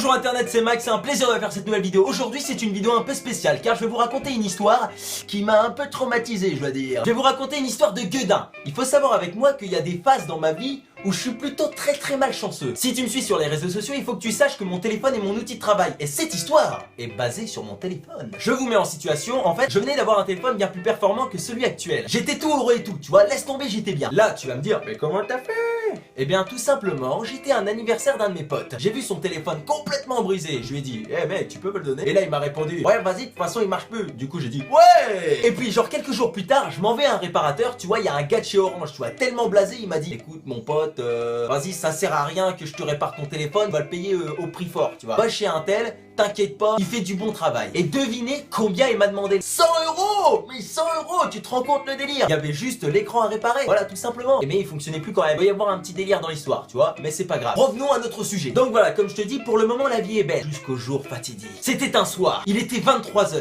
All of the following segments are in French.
Bonjour internet, c'est Max, c'est un plaisir de faire cette nouvelle vidéo. Aujourd'hui c'est une vidéo un peu spéciale car je vais vous raconter une histoire qui m'a un peu traumatisé, je dois dire. Je vais vous raconter une histoire de gueudin. Il faut savoir avec moi qu'il y a des phases dans ma vie où je suis plutôt très malchanceux. Si tu me suis sur les réseaux sociaux, il faut que tu saches que mon téléphone est mon outil de travail. Et cette histoire est basée sur mon téléphone. Je vous mets en situation, en fait, je venais d'avoir un téléphone bien plus performant que celui actuel. J'étais tout heureux et tout, tu vois, laisse tomber, j'étais bien. Là, tu vas me dire, mais comment t'as fait? Eh bien, tout simplement, j'étais à un anniversaire d'un de mes potes. J'ai vu son téléphone complètement brisé. Je lui ai dit, eh mec, tu peux me le donner? Et là, il m'a répondu, ouais, vas-y, de toute façon, il marche plus. Du coup, j'ai dit, ouais! Et puis, genre, quelques jours plus tard, je m'en vais à un réparateur. Tu vois, il y a un gars de chez Orange, tu vois, tellement blasé, il m'a dit, écoute, mon pote, vas-y, ça sert à rien que je te répare ton téléphone, va le payer au prix fort, tu vois. Va chez un tel, t'inquiète pas, il fait du bon travail. Et devinez combien il m'a demandé? 100 €! Mais 100 €, tu te rends compte le délire? Il y avait juste l'écran à réparer, voilà, tout simplement. Mais il fonctionnait plus quand même. Il doit y avoir un petit délire dans l'histoire, tu vois, mais c'est pas grave. Revenons à notre sujet. Donc voilà, comme je te dis, pour le moment, la vie est belle. Jusqu'au jour fatidique. C'était un soir, il était 23 h.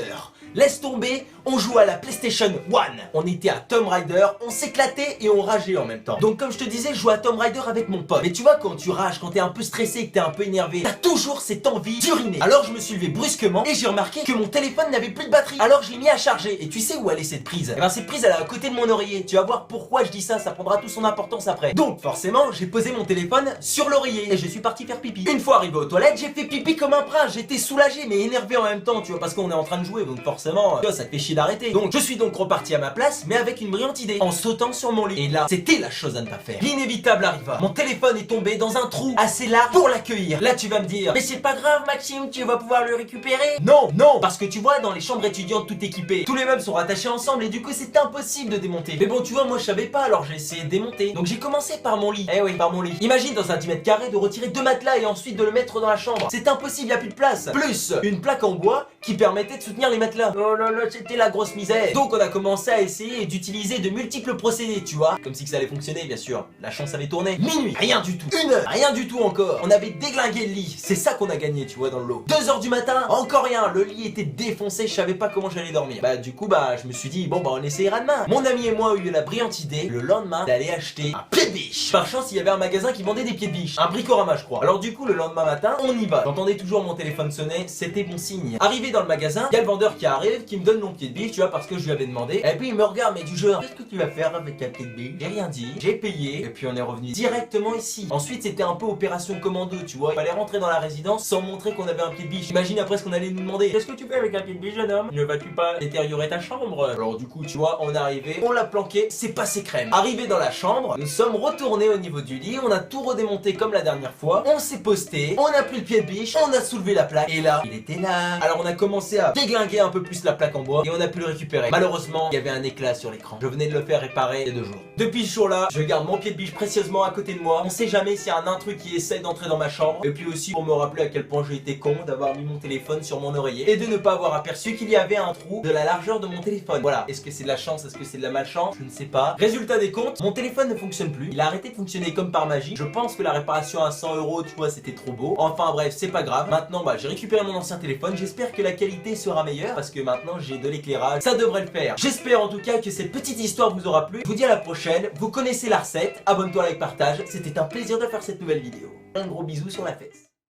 Laisse tomber, on jouait à la PlayStation 1. On était à Tomb Raider, on s'éclatait et on rageait en même temps. Donc comme je te disais, je jouais à Tomb Raider avec mon pote. Mais tu vois, quand tu rages, quand t'es un peu stressé et que t'es un peu énervé, t'as toujours cette envie d'uriner. Alors je me suis levé brusquement et j'ai remarqué que mon téléphone n'avait plus de batterie. Alors je l'ai mis à charger. Et tu sais où elle est cette prise? Eh ben cette prise elle est à côté de mon oreiller. Tu vas voir pourquoi je dis ça, ça prendra toute son importance après. Donc forcément, j'ai posé mon téléphone sur l'oreiller et je suis parti faire pipi. Une fois arrivé aux toilettes, j'ai fait pipi comme un prince. J'étais soulagé mais énervé en même temps, tu vois, parce qu'on est en train de jouer. Donc forcément, tu vois, ça te fait chier d'arrêter. Donc je suis donc reparti à ma place, mais avec une brillante idée, en sautant sur mon lit. Et là, c'était la chose à ne pas faire. L'inévitable arriva. Mon téléphone est tombé dans un trou assez large pour l'accueillir. Là tu vas me dire, mais c'est pas grave Maxime, tu vas pouvoir le récupérer. Non, parce que tu vois, dans les chambres étudiantes tout équipées, tous les meubles sont rattachés ensemble et du coup c'est impossible de démonter. Mais bon, tu vois, moi je savais pas, alors j'ai essayé de démonter. Donc j'ai commencé par mon lit. Eh oui, par mon lit. Imagine dans un 10 mètres carrés de retirer 2 matelas et ensuite de le mettre dans la chambre. C'est impossible, y a plus de place. Plus une plaque en bois qui permettait de soutenir les matelas. Oh là là, c'était la grosse misère. Donc on a commencé à essayer d'utiliser de multiples procédés, tu vois, comme si ça allait fonctionner, bien sûr. La chance avait tourné. Minuit, rien du tout. 1 heure, rien du tout encore. On avait déglingué le lit. C'est ça qu'on a gagné, tu vois, dans le lot. 2 h du matin, encore rien. Le lit était défoncé, je savais pas comment j'allais dormir. Bah du coup, je me suis dit, bon on essayera demain. Mon ami et moi ont eu la brillante idée, le lendemain, d'aller acheter un pied de biche. Par chance, il y avait un magasin qui vendait des pieds de biche. Un Bricorama, je crois. Alors du coup, le lendemain matin, on y va. J'entendais toujours mon téléphone sonner, c'était bon signe. Arrivé dans le magasin, il y a le vendeur qui arrive, qui me donne mon pied de biche, tu vois, parce que je lui avais demandé. Et puis il me regarde, mais du genre, qu'est-ce que tu vas faire avec un pied de biche? J'ai rien dit, j'ai payé, et puis on est revenu directement ici. Ensuite, c'était un peu opération commando, tu vois. Il fallait rentrer dans la résidence sans montrer qu'on avait un pied de biche. Imagine après ce qu'on allait nous demander. Qu'est-ce que tu fais avec un pied de biche, jeune homme? Ne vas-tu pas détériorer ta chambre? Alors du coup, tu vois, on est arrivé, on l'a planqué, c'est passé crème. Arrivé dans la chambre, nous sommes retournés au niveau du lit, on a tout redémonté comme la dernière fois, on s'est posté, on a pris le pied de biche, on a soulevé la plaque, et là, il était là. Alors on a commencé à déglinguer un peu plus la plaque en bois, et on a pu le récupérer. Malheureusement, il y avait un éclat sur l'écran. Je venais de le faire réparer il y a 2 jours. Depuis ce jour-là, je garde mon pied de biche précieusement à côté de moi. On sait jamais s'il y a un intrus qui essaie d'entrer dans ma chambre. Et puis aussi pour me rappeler à quel point j'ai été con d'avoir mis mon téléphone sur mon oreiller et de ne pas avoir aperçu qu'il y avait un trou de la largeur de mon téléphone. Voilà. Est-ce que c'est de la chance? Est-ce que c'est de la malchance? Je ne sais pas. Résultat des comptes, mon téléphone ne fonctionne plus. Il a arrêté de fonctionner comme par magie. Je pense que la réparation à 100 €, tu vois, c'était trop beau. Enfin bref, c'est pas grave. Maintenant, j'ai récupéré mon ancien téléphone. J'espère que la qualité sera meilleure parce que maintenant j'ai de l'éclairage. Ça devrait le faire. J'espère en tout cas que cette petite histoire vous aura plu. Je vous dis à la prochaine. Vous connaissez la recette. Abonne-toi, like, partage. C'était un plaisir de faire cette nouvelle vidéo. Un gros bisou sur la fesse.